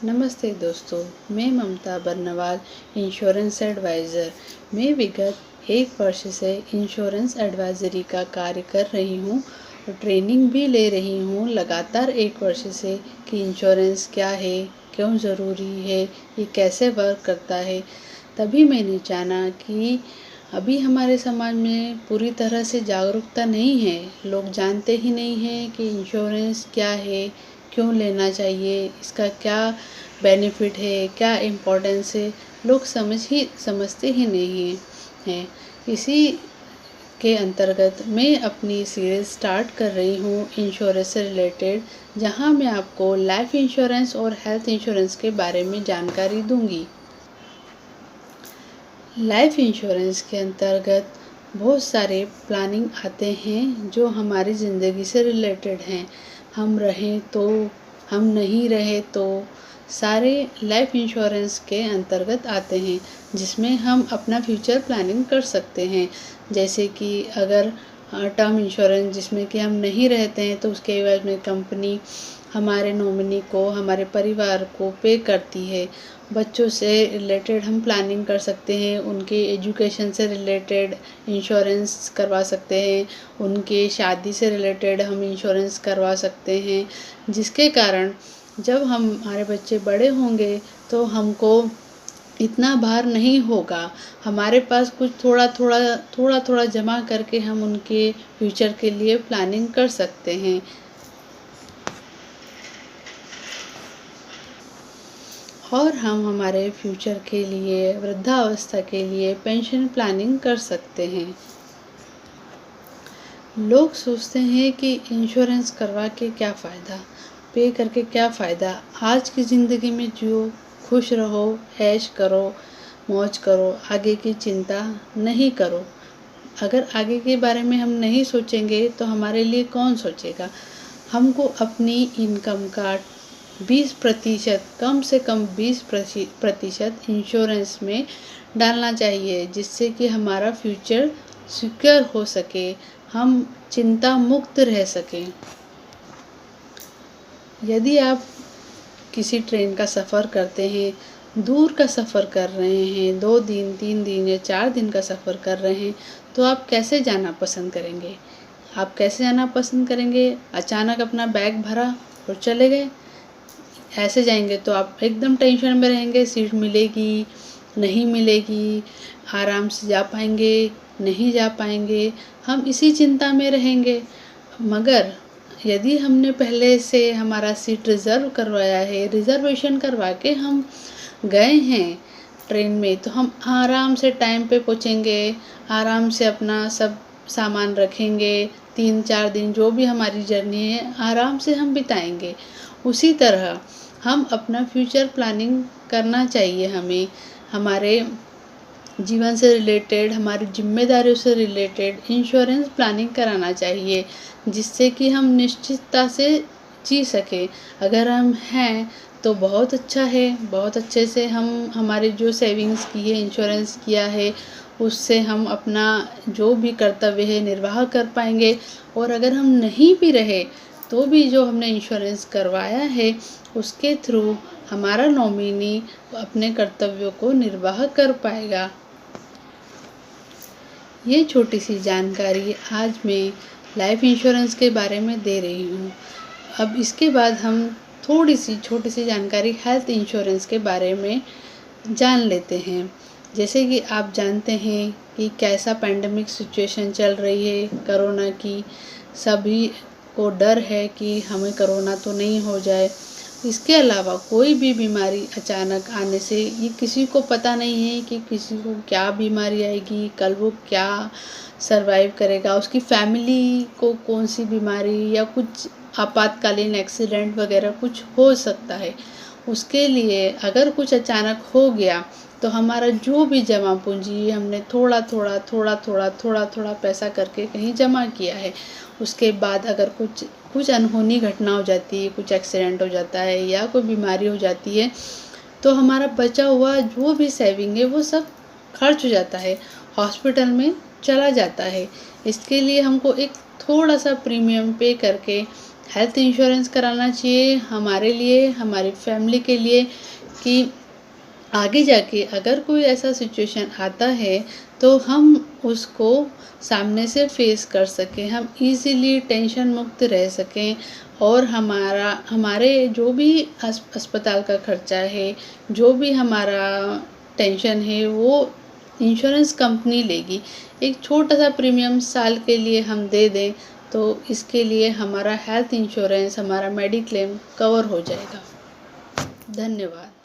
नमस्ते दोस्तों, मैं ममता बरनवाल, इंश्योरेंस एडवाइज़र। मैं विगत 1 वर्ष से इंश्योरेंस एडवाइज़री का कार्य कर रही हूँ और ट्रेनिंग भी ले रही हूँ लगातार 1 वर्ष से कि इंश्योरेंस क्या है, क्यों ज़रूरी है, ये कैसे वर्क करता है। तभी मैंने जाना कि अभी हमारे समाज में पूरी तरह से जागरूकता नहीं है। लोग जानते ही नहीं हैं कि इंश्योरेंस क्या है, क्यों लेना चाहिए, इसका क्या बेनिफिट है, क्या इम्पोर्टेंस है, लोग समझते ही नहीं हैं। इसी के अंतर्गत मैं अपनी सीरीज़ स्टार्ट कर रही हूँ इंश्योरेंस से रिलेटेड, जहाँ मैं आपको लाइफ इंश्योरेंस और हेल्थ इंश्योरेंस के बारे में जानकारी दूँगी। लाइफ इंश्योरेंस के अंतर्गत बहुत सारे प्लानिंग आते हैं जो हमारी ज़िंदगी से रिलेटेड हैं। हम रहें तो, हम नहीं रहे तो, सारे लाइफ इंश्योरेंस के अंतर्गत आते हैं, जिसमें हम अपना फ्यूचर प्लानिंग कर सकते हैं। जैसे कि अगर टर्म इंश्योरेंस जिसमें कि हम नहीं रहते हैं तो उसके एवज में कंपनी हमारे नॉमिनी को, हमारे परिवार को पे करती है। बच्चों से रिलेटेड हम प्लानिंग कर सकते हैं, उनके एजुकेशन से रिलेटेड इंश्योरेंस करवा सकते हैं, उनके शादी से रिलेटेड हम इंश्योरेंस करवा सकते हैं, जिसके कारण जब हमारे बच्चे बड़े होंगे तो हमको इतना भार नहीं होगा। हमारे पास कुछ थोड़ा थोड़ा जमा करके हम उनके फ्यूचर के लिए प्लानिंग कर सकते हैं। और हम हमारे फ्यूचर के लिए, वृद्धावस्था के लिए पेंशन प्लानिंग कर सकते हैं। लोग सोचते हैं कि इंश्योरेंस करवा के क्या फ़ायदा, पे करके क्या फ़ायदा। आज की ज़िंदगी में जियो, खुश रहो, ऐश करो, मौज करो, आगे की चिंता नहीं करो। अगर आगे के बारे में हम नहीं सोचेंगे तो हमारे लिए कौन सोचेगा। हमको अपनी इनकम का 20%, कम से कम 20% इंश्योरेंस में डालना चाहिए, जिससे कि हमारा फ्यूचर सिक्योर हो सके, हम चिंता मुक्त रह सकें। यदि आप किसी ट्रेन का सफ़र करते हैं, दूर का सफ़र कर रहे हैं, 2 दिन, 3 दिन या 4 दिन का सफ़र कर रहे हैं, तो आप कैसे जाना पसंद करेंगे? आप कैसे जाना पसंद करेंगे? अचानक अपना बैग भरा और चले गए। ऐसे जाएंगे तो आप एकदम टेंशन में रहेंगे, सीट मिलेगी, नहीं मिलेगी, आराम से जा पाएंगे, नहीं जा पाएंगे, हम इसी चिंता में रहेंगे। मगर यदि हमने पहले से हमारा सीट रिज़र्व करवाया है, रिज़र्वेशन करवा के हम गए हैं ट्रेन में, तो हम आराम से टाइम पे पहुँचेंगे, आराम से अपना सब सामान रखेंगे, 3-4 दिन जो भी हमारी जर्नी है आराम से हम बिताएंगे। उसी तरह हम अपना फ्यूचर प्लानिंग करना चाहिए हमें, हमारे जीवन से रिलेटेड, हमारी जिम्मेदारियों से रिलेटेड इंश्योरेंस प्लानिंग कराना चाहिए, जिससे कि हम निश्चितता से जी सकें। अगर हम हैं तो बहुत अच्छा है, बहुत अच्छे से हम हमारे जो सेविंग्स की है, इंश्योरेंस किया है, उससे हम अपना जो भी कर्तव्य है निर्वाह कर पाएंगे। और अगर हम नहीं भी रहे तो भी जो हमने इंश्योरेंस करवाया है उसके थ्रू हमारा नॉमिनी अपने कर्तव्यों को निर्वाह कर पाएगा। ये छोटी सी जानकारी आज मैं लाइफ इंश्योरेंस के बारे में दे रही हूँ। अब इसके बाद हम थोड़ी सी छोटी सी जानकारी हेल्थ इंश्योरेंस के बारे में जान लेते हैं। जैसे कि आप जानते हैं कि कैसा पैंडेमिक सिचुएशन चल रही है कोरोना की, सभी को डर है कि हमें कोरोना तो नहीं हो जाए। इसके अलावा कोई भी बीमारी अचानक आने से ये किसी को पता नहीं है कि किसी को क्या बीमारी आएगी, कल वो क्या सरवाइव करेगा, उसकी फैमिली को कौन सी बीमारी या कुछ आपातकालीन एक्सीडेंट वगैरह कुछ हो सकता है। उसके लिए अगर कुछ अचानक हो गया तो हमारा जो भी जमा पूंजी हमने थोड़ा थोड़ा पैसा करके कहीं जमा किया है, उसके बाद अगर कुछ अनहोनी घटना हो जाती है, कुछ एक्सीडेंट हो जाता है या कोई बीमारी हो जाती है, तो हमारा बचा हुआ जो भी सेविंग है वो सब खर्च हो जाता है, हॉस्पिटल में चला जाता है। इसके लिए हमको एक थोड़ा सा प्रीमियम पे करके हेल्थ इंश्योरेंस कराना चाहिए हमारे लिए, हमारी फैमिली के लिए, कि आगे जाके अगर कोई ऐसा सिचुएशन आता है तो हम उसको सामने से फेस कर सकें, हम इजीली टेंशन मुक्त रह सकें, और हमारे जो भी अस्पताल का खर्चा है, जो भी हमारा टेंशन है, वो इंश्योरेंस कंपनी लेगी। एक छोटा सा प्रीमियम साल के लिए हम दे दें तो इसके लिए हमारा हेल्थ इंश्योरेंस, हमारा मेडिक्लेम कवर हो जाएगा। धन्यवाद।